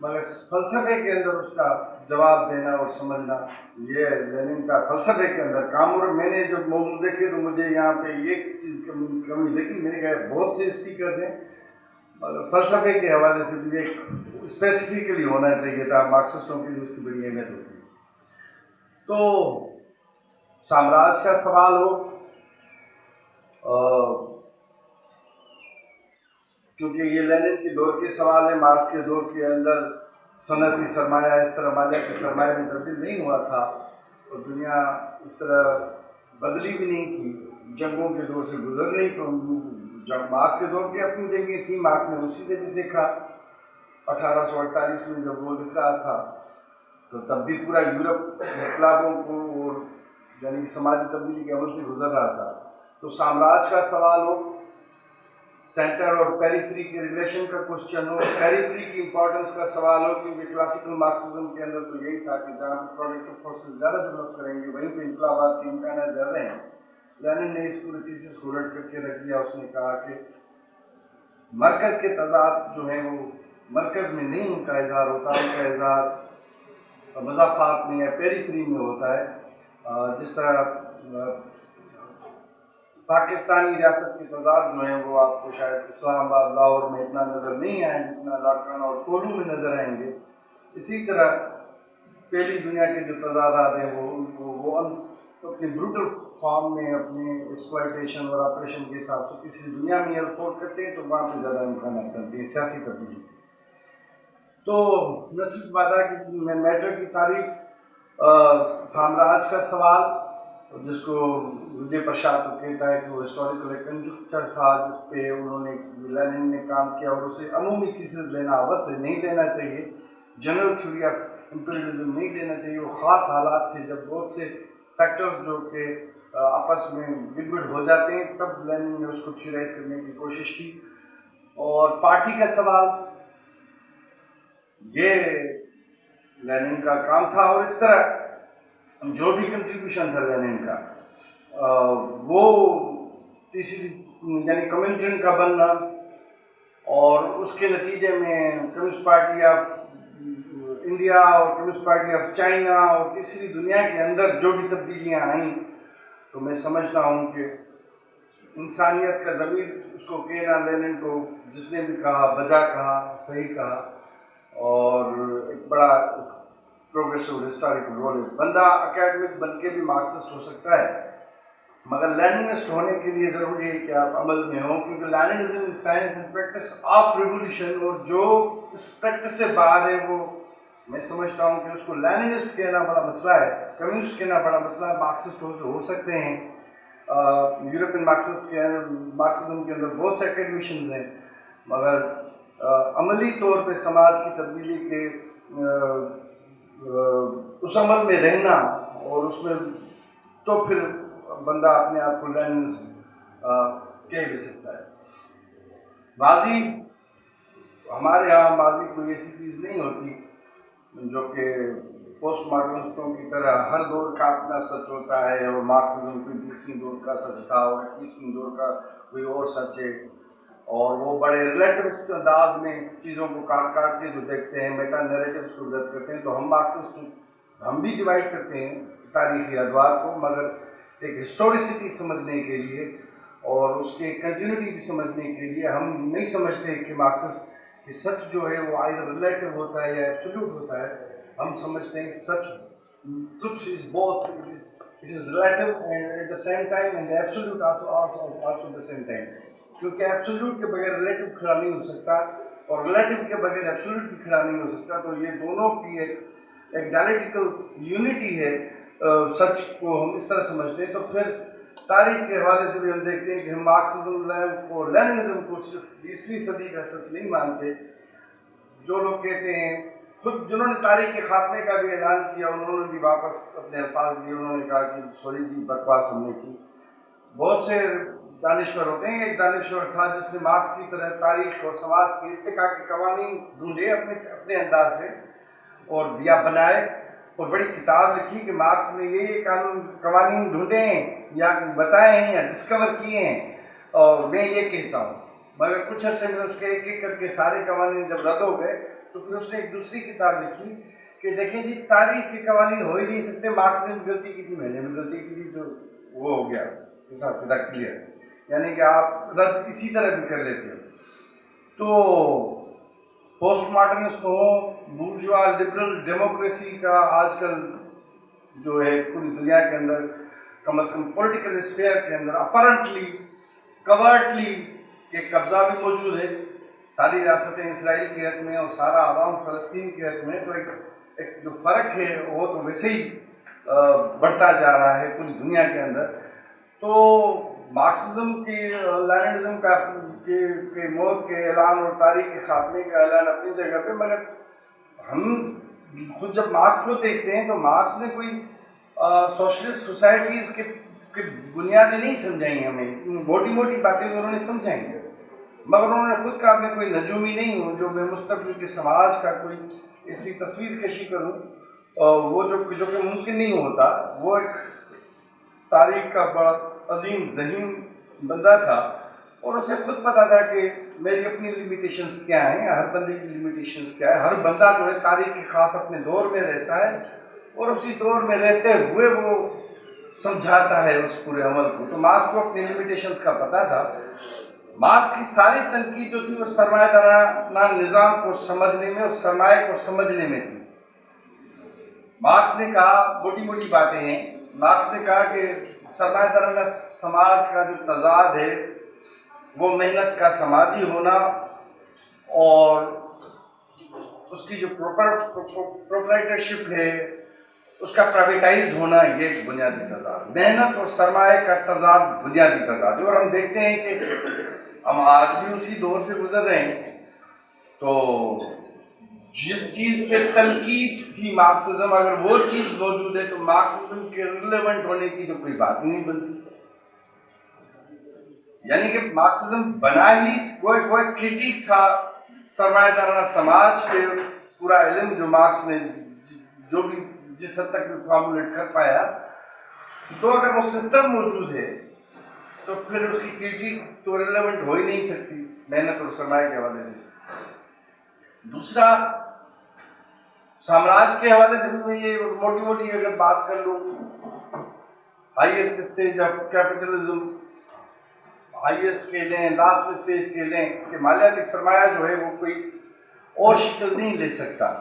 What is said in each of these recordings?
مگر فلسفے کے اندر اس کا جواب دینا اور سمجھنا یہ لینن کا فلسفے کے اندر کام. اور میں نے جب موضوع دیکھے تو مجھے یہاں پہ یہ چیز کمی لگی. میں نے کہا بہت سے اسپیکرز ہیں مگر فلسفے کے حوالے سے بھی ایک اسپیسیفکلی ہونا چاہیے تھا. مارکسسٹوں کی اس کی بڑی اہمیت ہوتی ہے. تو سامراج کا سوال ہو, کیونکہ یہ لینن کے دور کے سوال ہے. مارکس کے دور کے اندر صنعتی سرمایہ اس طرح مالیہ کے سرمایہ میں تبدیل نہیں ہوا تھا اور دنیا اس طرح بدلی بھی نہیں تھی. جنگوں کے دور سے گزر نہیں تو مارکس کے دور کی اپنی جنگیں تھیں. مارکس نے اسی سے بھی سیکھا. 1848 میں جب وہ لکھ رہا تھا تو تب بھی پورا یورپ انقلابوں کو اور یعنی سماجی تبدیلی کے عمل سے گزر رہا تھا. تو سامراج کا سوال ہو, سینٹر اور پیریفری کے ریلیشن کا کوشچن ہو, پیریفری کی امپورٹنس کا سوال ہو, کیونکہ کلاسیکل مارکسزم کے اندر تو یہی تھا کہ جہاں پہ پروڈکٹیو فورسز زیادہ ڈیولپ کریں گے وہیں پہ انقلابات کے امکانات زیادہ ہیں. لینن نے اس پوری تھیسس کو الٹ کر کے رکھ دیا. اس نے کہا کہ مرکز کے تضاد جو ہیں وہ مرکز میں نہیں ان کا اظہار ہوتا, ان کا اظہار مضافات میں یا پیریفری میں ہوتا ہے. جس طرح پاکستانی ریاست کے تضاد جو ہیں وہ آپ کو شاید اسلام آباد لاہور میں اتنا نظر نہیں آئے جتنا لاڑکانہ اور کولو میں نظر آئیں گے. اسی طرح پہلی دنیا کے جو تضادات ہیں وہ اپنے بروٹل فارم میں اپنے ایکسپلائٹیشن اور آپریشن کے حساب سے کسی دنیا میں افورڈ کرتے ہیں تو وہاں پہ زیادہ امکانات کرتے ہیں سیاسی تبدیلی. تو نسل تبادلہ کی میٹر کی تعریف, سامراج کا سوال جس کو وجے پرشاد کہتا ہے کہ وہ ہسٹوریکل کنجکچر تھا جس پہ انہوں نے لینن نے کام کیا اور اسے عمومی تھیسس لینا آوس سے نہیں لینا چاہیے, جنرل تھیوری آف امپیریلزم نہیں لینا چاہیے. وہ خاص حالات تھے جب بہت سے فیکٹرز جو کہ آپس میں گڑبڑ ہو جاتے ہیں تب لینن نے اس کو تھیورائز کرنے کی کوشش کی. اور پارٹی کا سوال یہ لینن کا کام تھا. اور اس طرح جو بھی کنٹریبیوشن تھا لینن کا وہ تیسری یعنی کمیونٹن کا بننا اور اس کے نتیجے میں کمیونسٹ پارٹی آف انڈیا اور کمیونسٹ پارٹی آف چائنا اور تیسری دنیا کے اندر جو بھی تبدیلیاں آئیں تو میں سمجھتا ہوں کہ انسانیت کا ضمیر اس کو کہنا لینن کو جس نے بھی کہا بجا کہا صحیح کہا اور ایک بڑا پروگریسو ہسٹوریکل رول ہے. بندہ اکیڈمک بن کے بھی مارکسسٹ ہو سکتا ہے مگر لیننسٹ ہونے کے لیے ضروری ہے کہ آپ عمل میں ہوں, کیونکہ Leninism is science and practice of revolution. اور جو اس پریکٹس سے باہر ہے وہ میں سمجھتا ہوں کہ اس کو لیننسٹ کہنا بڑا مسئلہ ہے, کمیونسٹ کہنا بڑا مسئلہ ہے. مارکسسٹ ہو سکتے ہیں, یورپین مارکسزم کے اندر بہت سے اکیڈمیشنز ہیں مگر عملی طور پہ سماج کی تبدیلی کے اس عمل میں رہنا اور اس میں تو پھر بندہ اپنے آپ کو لیننسٹ کہہ بھی سکتا ہے. ماضی ہمارے یہاں ماضی کوئی ایسی چیز نہیں ہوتی جو کہ پوسٹ ماڈرنسٹوں کی طرح ہر دور کا اپنا سچ ہوتا ہے اور مارکسزم کوئی 20ویں دور کا سچ تھا اور 21ویں دور کا کوئی اور سچ ہے اور وہ بڑے ریلیٹوسٹ انداز میں چیزوں کو کاٹ کے جو دیکھتے ہیں میٹا نیریٹیوز کو ڈیولپ کرتے ہیں. تو ہم مارکسسٹ ہم بھی ڈیوائڈ کرتے ہیں تاریخی ادوار کو مگر ایک ہسٹوریسٹی سمجھنے کے لیے اور اس کے کنٹینیوٹی بھی سمجھنے کے لیے ہم نہیں سمجھتے کہ مارکسسٹ کہ سچ جو ہے وہ آئیدر ریلیٹو ہوتا ہے یا ایبسولوٹ ہوتا ہے. ہم سمجھتے ہیں سچ truth is both, it is relative and at the same time and absolute also the same time, کیونکہ ایبسولوٹ کے بغیر ریلیٹو کھڑا نہیں ہو سکتا اور ریلیٹو کے بغیر ایبسولوٹ بھی کھڑا نہیں ہو سکتا. تو یہ دونوں کی ایک ڈائلیکٹیکل یونٹی ہے. سچ کو ہم اس طرح سمجھتے ہیں. تو پھر تاریخ کے حوالے سے بھی ہم دیکھتے ہیں کہ ہم مارکسزم کو لیننزم کو صرف 20ویں صدی کا سچ نہیں مانتے. جو لوگ کہتے ہیں خود جنہوں نے تاریخ کے خاتمے کا بھی اعلان کیا انہوں نے بھی واپس اپنے الفاظ دیے, انہوں نے کہا کہ سوری جی بکواس ہم نے کی. بہت سے دانشور ہوتے ہیں. ایک دانشور تھا جس نے مارکس کی طرح تاریخ اور سماج کے ارتقاء کے قوانین ڈھونڈے اپنے انداز سے اور یا بنائے اور بڑی کتاب لکھی کہ مارکس نے یہ قوانین ڈھونڈے ہیں یا بتائے ہیں یا ڈسکور کیے ہیں اور میں یہ کہتا ہوں. مگر کچھ عرصے میں اس کے ایک ایک کر کے سارے قوانین جب رد ہو گئے تو پھر اس نے ایک دوسری کتاب لکھی کہ دیکھیں جی تاریخ کے قوانین ہو ہی نہیں سکتے، مارکس نے غلطی کی تھی، میں نے بھی غلطی کی تھی، تو وہ ہو گیا حساب کتاب کلیئر، یعنی کہ آپ رد اسی طرح بھی کر لیتے ہو. تو پوسٹ ماڈرنسٹ ہوں، بورژوا لبرل ڈیموکریسی کا آج کل جو ہے پوری دنیا کے اندر کم از کم پولیٹیکل اسفیئر کے اندر اپرنٹلی کورٹلی ایک قبضہ بھی موجود ہے، ساری ریاستیں اسرائیل کے حق میں اور سارا عوام فلسطین کے حق میں. تو ایک جو فرق ہے وہ تو ویسے ہی بڑھتا جا رہا ہے پوری دنیا کے اندر. تو مارکسزم کی لیننزم کے موت کے اعلان اور تاریخ کے خاتمے کا اعلان اپنی جگہ پہ، مگر ہم خود جب مارکس کو دیکھتے ہیں تو مارکس نے کوئی سوشلسٹ سوسائٹیز کے بنیادیں نہیں سمجھائیں، ہمیں موٹی موٹی باتیں انہوں نے سمجھائیں، مگر انہوں نے خود کہا میں کوئی نجومی نہیں ہوں جو میں مستقبل کے سماج کا کوئی ایسی تصویر کشی کروں وہ جو کہ ممکن نہیں ہوتا. وہ ایک تاریخ کا بڑا عظیم ذہین بندہ تھا اور اسے خود پتا تھا کہ میری اپنی لمیٹیشنز کیا ہیں، ہر بندے کی لمیٹیشنز کیا ہے. ہر بندہ جو ہے تاریخ کے خاص اپنے دور میں رہتا ہے اور اسی دور میں رہتے ہوئے وہ سمجھاتا ہے اس پورے عمل کو. تو مارکس کو اپنی لمیٹیشنز کا پتا تھا. مارکس کی ساری تنقید جو تھی وہ سرمایہ دارانہ نظام کو سمجھنے میں اور سرمایہ کو سمجھنے میں تھی. مارکس نے کہا موٹی موٹی باتیں ہیں. مارکس نے کہا کہ سرمایہ دارانہ سماج کا جو تضاد ہے وہ محنت کا سماجی ہونا اور اس کی جو پروپرائٹرشپ ہے اس کا پرائیویٹائزڈ ہونا، یہ ایک بنیادی تضاد، محنت اور سرمایہ کا تضاد بنیادی تضاد ہے. اور ہم دیکھتے ہیں کہ ہم آج بھی اسی دور سے گزر رہے ہیں. تو جس چیز پہ تنقید تھی مارکسزم، اگر وہ چیز موجود ہے تو مارکسزم کے ریلیونٹ ہونے کی تو کوئی بات نہیں بنتی. یعنی کہ مارکسزم بنا ہی وہ ایک کرٹیک تھا سرمایہ دارانہ سماج کے پورا علم جو مارکس نے جو بھی جس حد تک فارمولیٹ کر پایا. تو اگر وہ سسٹم موجود ہے تو پھر اس کی کرٹیک تو ریلیونٹ ہو ہی نہیں سکتی محنت اور سرمایہ کے حوالے سے. دوسرا سامراج کے حوالے سے بھی میں یہ موٹی موٹی اگر بات کر لوں، highest stage of capitalism, highest کہہ لیں، لاسٹ اسٹیج کہہ لیں، کہ مالیاتی سرمایہ جو ہے وہ کوئی اور شکل نہیں لے سکتا.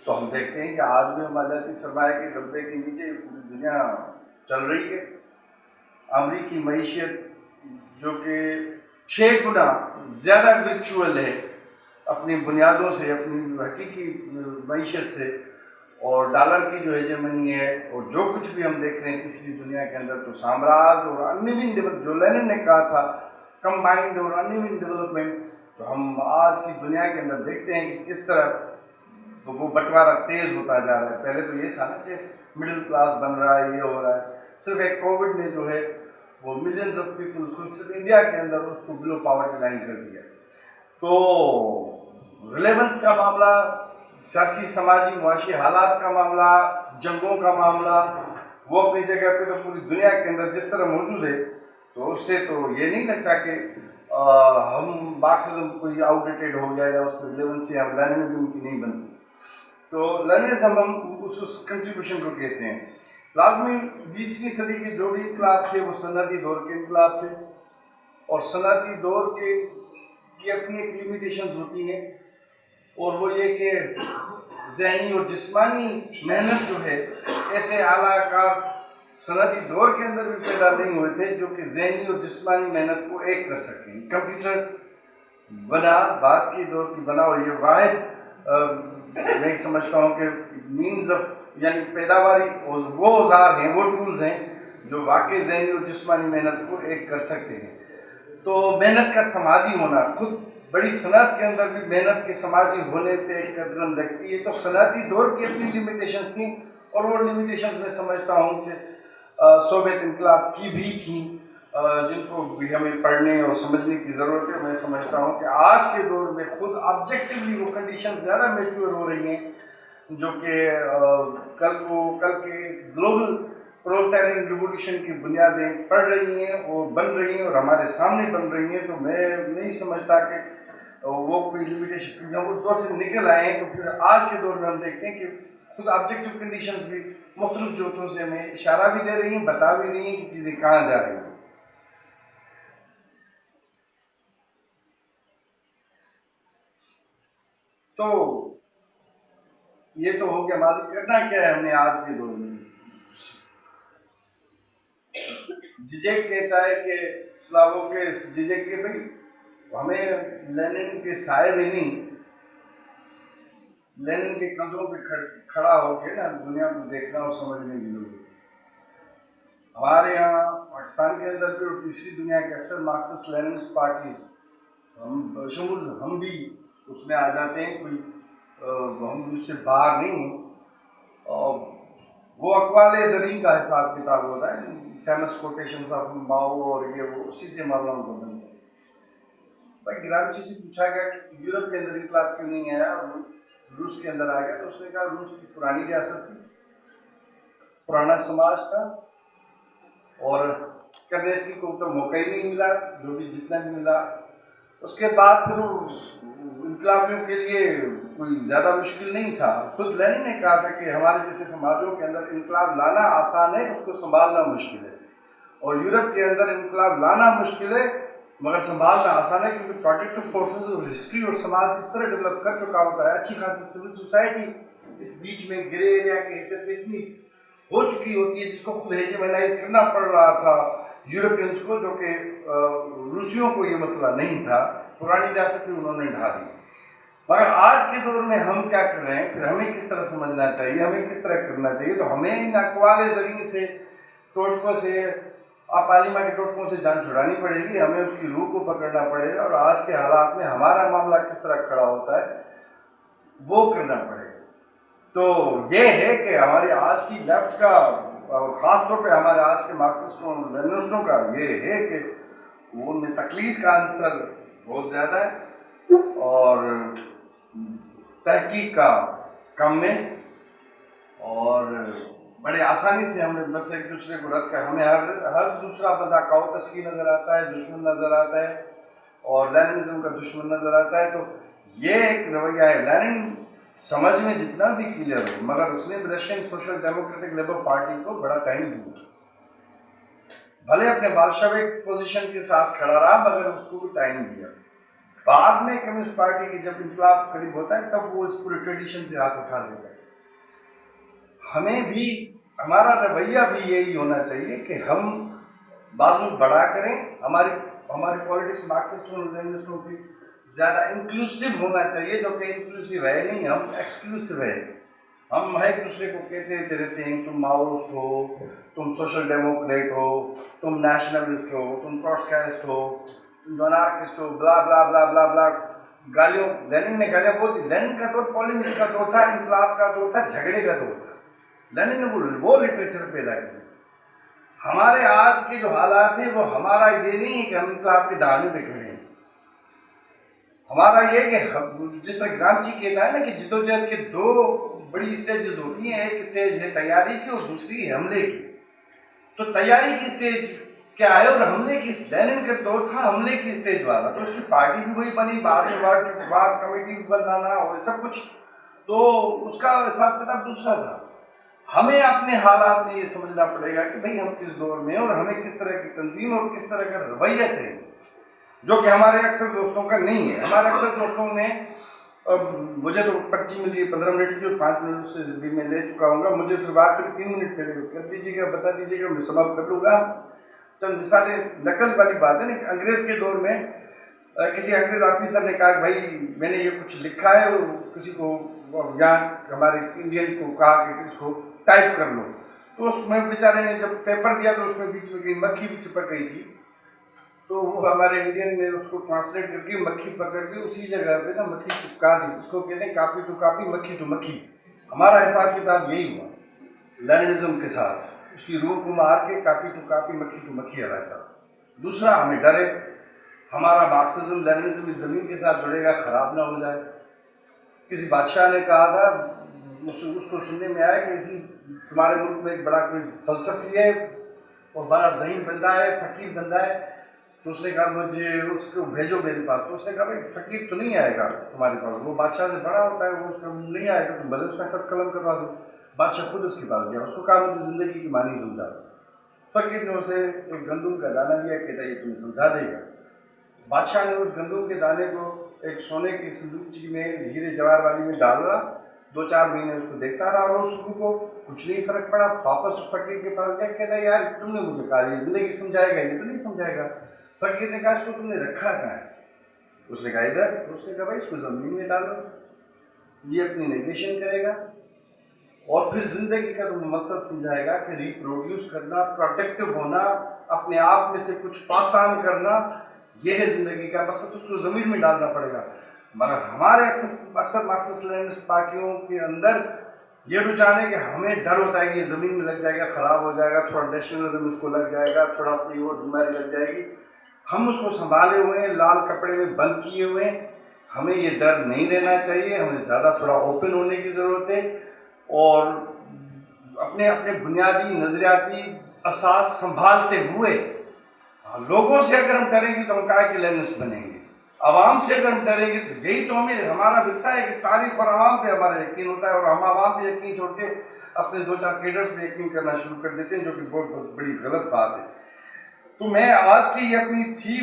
تو ہم دیکھتے ہیں کہ آج بھی مالیاتی سرمایہ کے غلبے کے نیچے پوری دنیا چل رہی ہے. امریکی معیشت جو کہ 6 گنا زیادہ ورچوئل ہے اپنی بنیادوں سے، اپنی حقیقی معیشت سے، اور ڈالر کی جو ہیجمنی ہے اور جو کچھ بھی ہم دیکھ رہے ہیں تیسری دنیا کے اندر، تو سامراج اور انیون جو لینن نے کہا تھا کمبائنڈ اور انیون ڈیولپمنٹ، تو ہم آج کی دنیا کے اندر دیکھتے ہیں کہ کس طرح وہ بٹوارہ تیز ہوتا جا رہا ہے. پہلے تو یہ تھا نا کہ مڈل کلاس بن رہا ہے، یہ ہو رہا ہے. صرف ایک کووڈ نے جو ہے وہ ملینز آف پیپل خود صرف انڈیا کے اندر اس کو بلو پاورٹی لائن کر دیا. تو ریلیونس کا معاملہ، سیاسی سماجی معاشی حالات کا معاملہ، جنگوں کا معاملہ، وہ اپنی جگہ پہ تو پوری دنیا کے اندر جس طرح موجود ہے، تو اس سے تو یہ نہیں لگتا کہ ہم مارکسزم کوئی آؤٹ ڈیٹیڈ ہو گیا یا اس کی ریلیونسی ہم لیننزم کی نہیں بنتی. تو لیننزم ہم اس کنٹریبیوشن کو کہتے ہیں. لازمی 20ویں صدی کے جو بھی انقلاب تھے وہ صنعتی دور کے انقلاب تھے، اور صنعتی دور کی اپنی ایک لمیٹیشنز ہوتی ہیں، اور وہ یہ کہ ذہنی اور جسمانی محنت جو ہے ایسے اعلیٰ کار صنعتی دور کے اندر بھی پیدا نہیں ہوئے تھے جو کہ ذہنی اور جسمانی محنت کو ایک کر سکیں. کمپیوٹر بنا، بعد کے دور کی بنا، اور یہ واحد میں سمجھتا ہوں کہ مینز آف یعنی پیداواری وہ اوزار ہیں، وہ ٹولز ہیں جو واقعی ذہنی اور جسمانی محنت کو ایک کر سکتے ہیں. تو محنت کا سماجی ہونا، خود بڑی صنعت کے اندر بھی محنت کے سماجی ہونے پہ ایک قدرن لگتی ہے. تو صنعتی دور کی اپنی لمیٹیشنز تھیں، اور وہ لمیٹیشنز میں سمجھتا ہوں کہ سوویت انقلاب کی بھی تھیں، جن کو بھی ہمیں پڑھنے اور سمجھنے کی ضرورت ہے. میں سمجھتا ہوں کہ آج کے دور میں خود آبجیکٹیولی وہ کنڈیشنز زیادہ میچور ہو رہی ہیں جو کہ کل کے گلوبل پرولٹیرین ریولیوشن کی بنیادیں پڑ رہی ہیں اور بن رہی ہیں اور ہمارے سامنے بن رہی ہیں. تو میں نہیں سمجھتا کہ وہ کوئی لمیٹیشن، کیونکہ ہم اس دور سے نکل آئے ہیں، تو پھر آج کے دور میں ہم دیکھتے ہیں کہ خود آبجیکٹو کنڈیشنز بھی مختلف جوتوں سے ہمیں اشارہ بھی دے رہی ہیں، بتا بھی رہی ہیں کہ چیزیں کہاں جا رہی ہیں. تو یہ تو ہو گیا ماضی. کرنا کیا ہے ہم نے آج کے دور میں؟ جیجیک کہتا ہے کہ سلاووں کے جیجیک کے بھائی ہمیں لینن کے سائے میں نہیں، لینن کے کندھوں پہ کھڑا ہو کے نا دنیا کو دیکھنا اور سمجھنے کی ضرورت ہے. ہمارے یہاں پاکستان کے اندر بھی اور تیسری دنیا کے اکثر مارکسسٹ لیننسٹ پارٹیز، ہم بھی اس میں آ جاتے ہیں، کوئی ہم اس سے باہر نہیں ہیں. اور وہ اقوال زرین کا حساب کتاب ہوتا ہے، فیمس کوٹیشنز آف ماؤ اور یہ وہ اسی سے معاملہ کو بنتے ہیں. بھائی گرامچی سے پوچھا گیا کہ یورپ کے اندر انقلاب کیوں نہیں آیا اور روس کے اندر آ گیا، تو اس نے کہا روس کی پرانی ریاست تھی، پرانا سماج تھا، اور کرنے اس کی کو تو موقع ہی نہیں ملا، جو بھی جتنا بھی ملا. اس کے بعد پھر انقلابیوں کے لیے کوئی زیادہ مشکل نہیں تھا. خود لینن نے کہا تھا کہ ہمارے جیسے سماجوں کے اندر انقلاب لانا آسان ہے، اس کو سنبھالنا مشکل ہے. اور یورپ کے اندر انقلاب لانا مشکل ہے مگر سنبھالنا آسان ہے، کیونکہ پروٹیکٹو فورسز اور ہسٹری اور سماج اس طرح ڈیولپ کر چکا ہوتا ہے، اچھی خاصی سول سوسائٹی اس بیچ میں گرے ایریا کی حیثیت میں اتنی ہو چکی ہوتی ہے، جس کو خود ہیجمنائز کرنا پڑ رہا تھا یورپینس کو، جو کہ روسیوں کو یہ مسئلہ نہیں تھا. پرانی ریاست میں انہوں نے ڈھا دی. مگر آج کے دور میں ہم کیا کر رہے ہیں، پھر ہمیں کس طرح سمجھنا چاہیے، ہمیں کس طرح کرنا چاہیے؟ تو ہمیں ان اقوال زرین سے، ٹوٹکوں سے، پارلیما کے ٹوٹکوں سے جان چھڑانی پڑے گی. ہمیں اس کی روح کو پکڑنا پڑے گا، اور آج کے حالات میں ہمارا معاملہ کس طرح کھڑا ہوتا ہے وہ کرنا پڑے گا. تو یہ ہے کہ ہماری آج کی لیفٹ کا، اور خاص طور پہ ہمارے آج کے مارکسسٹوں لیننسٹوں کا یہ ہے کہ ان میں تقلید کا عنصر بہت زیادہ ہے اور تحقیق کا کم ہے، اور بڑے آسانی سے ہمیں بس ایک دوسرے کو رد کر، ہمیں ہر دوسرا بندہ کاؤٹس کی نظر آتا ہے، دشمن نظر آتا ہے، اور لیننزم کا دشمن نظر آتا ہے. تو یہ ایک رویہ ہے. لینن سمجھ میں جتنا بھی کلیئر ہو، مگر اس نے Russian social democratic labour party کو بڑا ٹائم دیا. بھلے اپنے بادشاہی پوزیشن کے ساتھ کھڑا رہا مگر اس کو بھی ٹائم دیا. بعد میں کمیونسٹ پارٹی کی جب انقلاب قریب ہوتا ہے تب وہ اس پورے ٹریڈیشن سے ہاتھ اٹھا دیتا ہے. ہمیں بھی ہمارا رویہ بھی یہی ہونا چاہیے کہ ہم بازو بڑا کریں. ہماری پولیٹکس مارکسسٹوں اور لیننسٹوں کی زیادہ انکلوسیو ہونا چاہیے، جو کہ انکلوسیو ہے نہیں، ہم ایکسکلوسیو ہے. ہم ایک دوسرے کو کہتے رہتے ہیں تم ماؤسٹ ہو، تم سوشل ڈیموکریٹ ہو، تم نیشنلسٹ ہو، تم ٹروٹسکائسٹ ہو، تم انارکسٹ ہو، بلا بلا بلا بلا بلا. گالیوں، لینن نے گالیاں بہت دی. لینن کا دور پولیمکس کا دور تھا، انقلاب کا دور تھا، جھگڑے کا دور تھا. لینن نے وہ لٹریچر پیدا کیا. ہمارے آج کے جو حالات ہیں وہ ہمارا یہ نہیں ہے کہ ہم انقلاب کے دہانے پہ کھڑے ہیں. ہمارا یہ کہ جس طرح گرامچی کہتا ہے نا کہ جدوجہد کے دو بڑی اسٹیجز ہوتی ہیں، ایک اسٹیج ہے تیاری کی اور دوسری ہے حملے کی. تو تیاری کی اسٹیج کیا ہے اور حملے کی، لینن کا دور تھا حملے کی اسٹیج والا. تو اس کی پارٹی بھی وہی بنی، بعد میں وار کمیٹی بھی بنانا اور سب کچھ، تو اس کا حساب کتاب دوسرا تھا. ہمیں اپنے حالات میں یہ سمجھنا پڑے گا کہ بھئی ہم کس دور میں ہیں اور ہمیں کس طرح کی تنظیم اور کس طرح کا رویہ چاہیے، جو کہ ہمارے اکثر دوستوں کا نہیں ہے. ہمارے اکثر دوستوں نے، مجھے تو پرچی ملی ہے 15 منٹ کی اور 5 منٹ سے بھی میں لے چکا ہوں گا. مجھے صرف آخر 3 منٹ پہلے کر دیجیے گا، بتا دیجیے گا، میں سماپت کر لوں گا. چند مثالیں، نقل والی بات ہے نا. انگریز کے دور میں کسی انگریز آفیسر نے کہا کہ بھائی میں نے یہ کچھ لکھا ہے، اور کسی کو یہاں ہمارے انڈین کو کہا کہ اس کو ٹائپ کر لو. تو اس میں بیچارے نے جب پیپر دیا تو اس میں بیچ میں کہیں مکھی بھی چپک گئی تھی. تو وہ ہمارے انڈین نے اس کو ٹرانسلیٹ کر کے مکھی پکڑ کے اسی جگہ پہ نا مکھی چپکا دی. اس کو کہتے ہیں کاپی ٹو کاپی، مکھی ٹو مکھی. ہمارا حساب کتاب یہی ہوا لیننزم کے ساتھ، اس کی روح کو مار کے کاپی ٹو کاپی، مکھی ٹو مکھی والا حساب. دوسرا، ہمیں ڈر ہے ہمارا مارکسزم لیننزم اس زمین کے ساتھ جڑے گا، خراب نہ ہو جائے. کسی بادشاہ نے کہا تھا، اس کو سننے میں آیا کہ تمہارے ملک میں ایک بڑا کوئی فلسفی ہے اور بڑا ذہین بندہ ہے، فقیر بندہ ہے، تو اس نے کہا مجھے اس کو بھیجو میرے پاس. تو اس نے کہا بھائی فقیر تو نہیں آئے گا تمہارے پاس, وہ بادشاہ سے بڑا ہوتا ہے, وہ اس کا نہیں آئے گا, تم بھلے اس کا سب قلم کروا دو. بادشاہ خود اس کے پاس گیا, اس کو کہا مجھے زندگی کی معنی سمجھا. فقیر نے اسے ایک گندم کا دانہ دیا, کہتا ہے یہ تمہیں سمجھا دے گا. بادشاہ نے اس گندم کے دانے کو ایک سونے کی صندوقچی میں ہیرے جواہر والی میں ڈالا. 2-4 مہینے اس کو دیکھتا رہا, اور اس کو کچھ نہیں فرق پڑا. واپس فقیر کے پاس گیا, کہتا ہے یار تم نے مجھے کہا یہ زندگی سمجھائے گا, یہ تو نہیں سمجھائے گا. فقیر نے کہا اس کو تم نے رکھا کہاں ہے؟ اس نے کہا ادھر. اس نے کہا بھائی اس کو زمین میں ڈالو, یہ اپنی نیگیشن کرے گا, اور پھر زندگی کا تمہیں مقصد سمجھائے گا کہ ریپروڈیوس کرنا, پروڈکٹیو ہونا, اپنے آپ میں سے کچھ پاس آن کرنا, یہ ہے زندگی کا مقصد. اس کو زمین میں ڈالنا پڑے گا. مگر ہمارے اکثر مارکسسٹ لیننسٹ پارٹیوں کے اندر یہ رجحان ہے کہ ہمیں ڈر ہوتا ہے کہ یہ زمین میں لگ جائے گا, خراب ہو جائے گا, تھوڑا نیشنلزم اس کو لگ جائے گا, تھوڑا اپنی وہ بیماری لگ جائے گی. ہم اس کو سنبھالے ہوئے ہیں, لال کپڑے میں بند کیے ہوئے ہیں. ہمیں یہ ڈر نہیں رہنا چاہیے, ہمیں زیادہ تھوڑا اوپن ہونے کی ضرورت ہے, اور اپنے بنیادی نظریاتی اساس سنبھالتے ہوئے لوگوں سے اگر ہم ڈریں گے تو ہم کہا کہ لینسٹ بنیں گے. عوام سے اگر ہم ڈریں گے تو یہی تو ہمارا ورثہ ہے کہ تاریخ اور عوام پہ ہمارا یقین ہوتا ہے, اور ہم عوام پہ یقین چھوڑ کے اپنے 2-4 کیڈرز پہ یقین کرنا شروع کر دیتے ہیں, جو کہ بہت بڑی غلط بات ہے. تو میں آج کی یہ اپنی تھی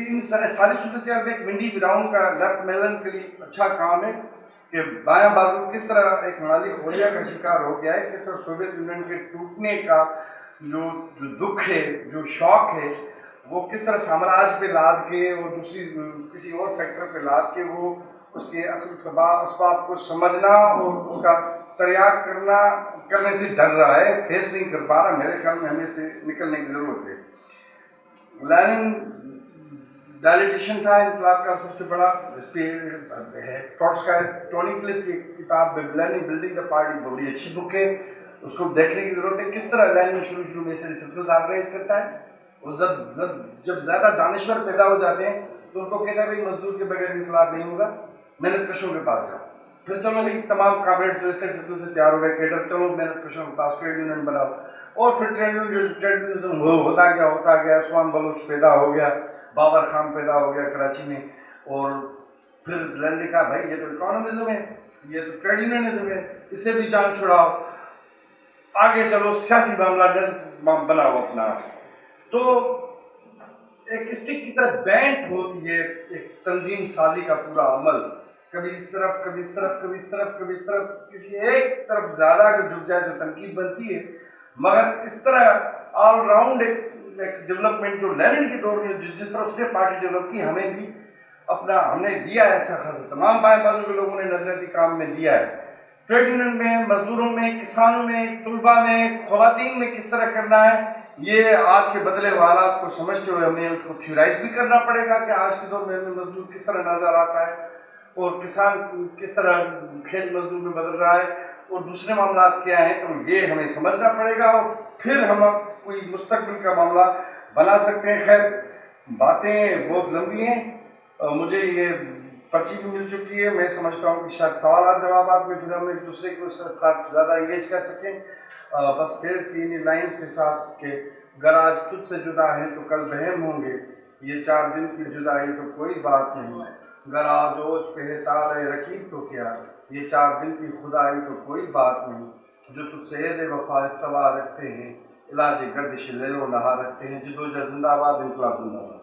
ان ساری صورتحال میں ایک ونڈی براؤن کا لیفٹ میلن کے لیے اچھا کام ہے کہ بایاں بازو کس طرح ایک مالی خولیا کا شکار ہو گیا ہے, کس طرح سوویت یونین کے ٹوٹنے کا جو دکھ ہے, جو شوق ہے, وہ کس طرح سامراج پہ لاد کے اور دوسری کسی اور فیکٹر پہ لاد کے وہ اس کے اصل اسباب کو سمجھنا اور اس کا تریاق کرنے سے ڈر رہا ہے, فیس نہیں کر پا رہا. میرے خیال میں ہمیں سے نکلنے کی ضرورت ہے. لینن ڈائلیٹیشن تھا انقلاب کا سب سے بڑا. اس پہ ٹونی کلف کی کتاب لینن بلڈنگ دا پارٹی بڑی اچھی بک ہے, اس کو دیکھنے کی ضرورت ہے. کس طرح لینن شروع میں سے ڈسپلنز آرگنائز کرتا ہے, اور جب زیادہ دانشور پیدا ہو جاتے ہیں تو ان کو کہتا ہے بھائی مزدور کے بغیر انقلاب نہیں ہوگا, محنت کشوں کے پاس جاؤ. پھر چلو بھائی تمام کامریڈ جو اس کے ڈسپلن سے تیار ہو گئے, کیڈر چلو محنت کشوں کے پاس ٹریڈ یونین بناؤ. اور پھر ٹریڈ یونینزم ہوتا گیا. عثمان بلوچ پیدا ہو گیا, بابر خان پیدا ہو گیا کراچی میں, اور پھر لینن نے کہا بھائی یہ تو اکانومزم ہے, یہ تو ٹریڈ یونینزم ہے, اس سے بھی جان چھڑاؤ, آگے چلو سیاسی معاملہ بناؤ اپنا. تو ایک اسٹک کی طرح بینٹ ہوتی ہے ایک تنظیم سازی کا پورا عمل, کبھی اس طرف کبھی اس طرف کبھی اس طرف کبھی اس طرف, کسی ایک طرف زیادہ اگر جھک جائے تو تنقید بنتی ہے. مگر اس طرح آل راؤنڈ ایک ڈیولپمنٹ جو لینن کے دور میں جس طرح اس نے پارٹی ڈیولپ کی, ہمیں بھی ہم نے دیا ہے اچھا خاصا, تمام بائیں بازو کے لوگوں نے نظریاتی کام میں دیا ہے. ٹریڈ یونین میں, مزدوروں میں, کسانوں میں, طلباء میں, خواتین میں کس طرح کرنا ہے, یہ آج کے بدلے حالات کو سمجھتے ہوئے ہمیں اس کو تھیورائز بھی کرنا پڑے گا کہ آج کے دور میں ہمیں مزدور کس طرح نظر آتا ہے, اور کسان کس طرح کھیت مزدور میں بدل رہا ہے, اور دوسرے معاملات کیا ہیں. تو یہ ہمیں سمجھنا پڑے گا, اور پھر ہم کوئی مستقبل کا معاملہ بنا سکتے ہیں. خیر باتیں بہت لمبی ہیں, مجھے یہ پرچی بھی مل چکی ہے. میں سمجھتا ہوں کہ شاید سوالات جوابات میں پھر ہم ایک دوسرے کو ساتھ زیادہ انگیج کر سکیں. بس فیض کی انہی لائنز کے ساتھ کہ گر آج تجھ سے جدا ہیں تو کل بہم ہوں گے, یہ 4 دن کی جدائی تو کوئی بات نہیں, گر آج اوج پہ ہے تالِ رقیب تو کیا, یہ 4 دن کی خدائی تو کوئی بات نہیں, جو تجھ سے عہد وفا استوا رکھتے ہیں, علاج گردش لیل و نہار رکھتے ہیں. جدوجہد زندہ آباد, انقلاب زندہ باد.